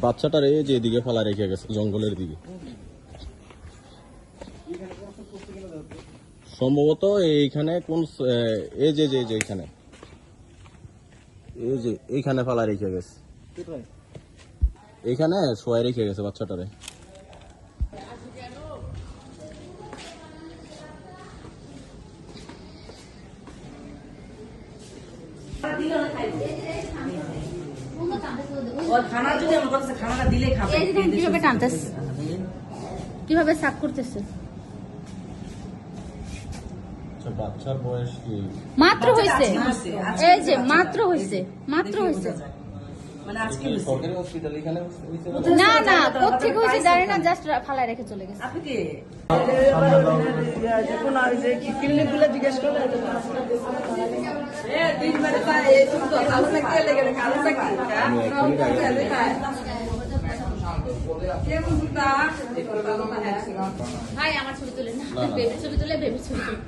বাচ্চাটার এই যে এদিকে ফালা রেখে গেছে জঙ্গলের দিকে, সম্ভবত এইখানে কোন এই যে এইখানে এই যে এইখানে ফালা রেখে গেছে, এইখানে শোয়াই রেখে গেছে বাচ্চাটারে। কিভাবে টানতেছে, কিভাবে সাক করতেছে। বাচ্চার বয়স কি মাত্র হয়েছে, এই যে মাত্র হয়েছে, মাত্র হয়েছে। না না কোথেকে হয়েছে জানি না, জাস্ট ফালায় রেখে চলে গেছে। ভাই আমার ছবি তুলে না, বেবি ছবি তুলে, বেবি ছবি তুলে।